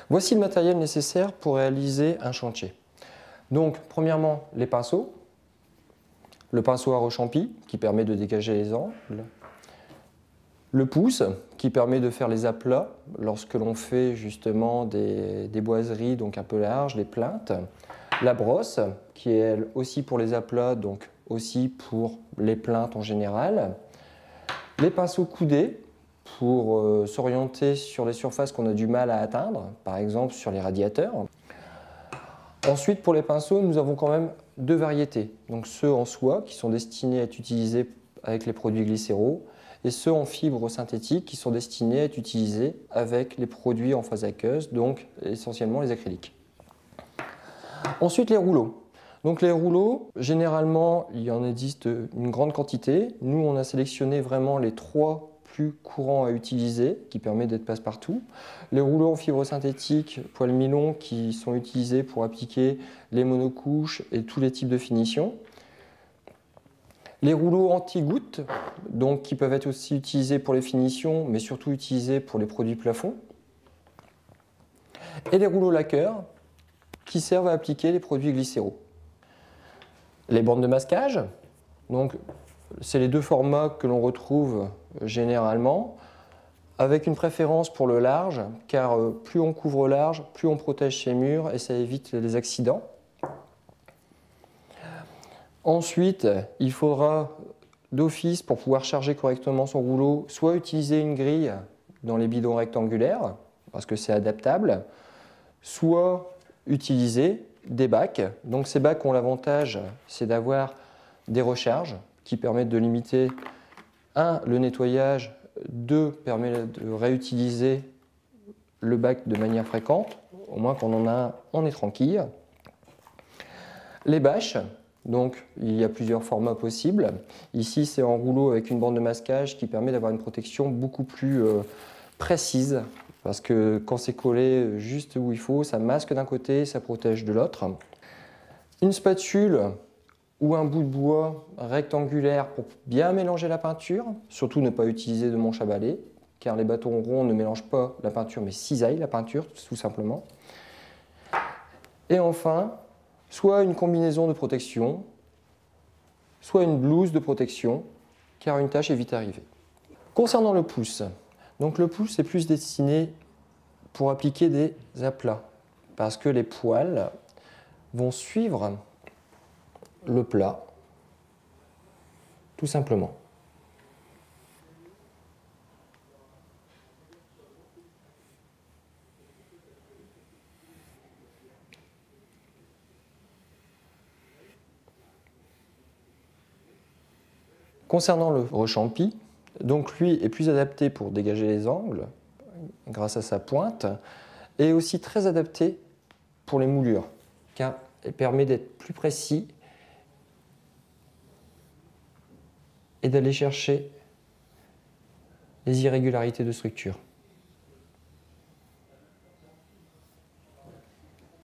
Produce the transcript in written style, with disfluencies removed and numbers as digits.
Voici le matériel nécessaire pour réaliser un chantier. Donc, premièrement, les pinceaux, le pinceau à rechampi qui permet de dégager les angles, le pouce qui permet de faire les aplats lorsque l'on fait justement des boiseries donc un peu larges, des plinthes, la brosse qui est elle aussi pour les aplats, donc aussi pour les plinthes en général, les pinceaux coudés pour s'orienter sur les surfaces qu'on a du mal à atteindre, par exemple sur les radiateurs. Ensuite, pour les pinceaux, nous avons quand même deux variétés. Donc ceux en soie qui sont destinés à être utilisés avec les produits glycéraux et ceux en fibres synthétiques qui sont destinés à être utilisés avec les produits en phase aqueuse, donc essentiellement les acryliques. Ensuite, les rouleaux. Donc les rouleaux, généralement, il y en existe une grande quantité. Nous, on a sélectionné vraiment les trois plus courants à utiliser, qui permettent d'être passe-partout. Les rouleaux en fibres synthétiques, poil mi-long, qui sont utilisés pour appliquer les monocouches et tous les types de finitions. Les rouleaux anti-gouttes, donc qui peuvent être aussi utilisés pour les finitions, mais surtout utilisés pour les produits plafonds. Et les rouleaux laqueurs, qui servent à appliquer les produits glycéraux. Les bandes de masquage, donc c'est les deux formats que l'on retrouve généralement, avec une préférence pour le large, car plus on couvre large, plus on protège ses murs et ça évite les accidents. Ensuite, il faudra d'office, pour pouvoir charger correctement son rouleau, soit utiliser une grille dans les bidons rectangulaires, parce que c'est adaptable, soit utiliser des bacs. Donc ces bacs ont l'avantage, c'est d'avoir des recharges qui permettent de limiter, 1, le nettoyage, 2, permet de réutiliser le bac de manière fréquente, au moins quand on en a un, on est tranquille. Les bâches, donc il y a plusieurs formats possibles. Ici c'est en rouleau avec une bande de masquage qui permet d'avoir une protection beaucoup plus précise, parce que quand c'est collé juste où il faut, ça masque d'un côté, ça protège de l'autre. Une spatule ou un bout de bois rectangulaire pour bien mélanger la peinture, surtout ne pas utiliser de manche à balai, car les bâtons ronds ne mélangent pas la peinture mais cisaillent la peinture tout simplement. Et enfin, soit une combinaison de protection, soit une blouse de protection, car une tache est vite arrivée. Concernant le pouce, donc le pouce est plus destiné pour appliquer des aplats, parce que les poils vont suivre le plat, tout simplement. Concernant le rechampi, donc lui est plus adapté pour dégager les angles grâce à sa pointe et aussi très adapté pour les moulures car il permet d'être plus précis et d'aller chercher les irrégularités de structure.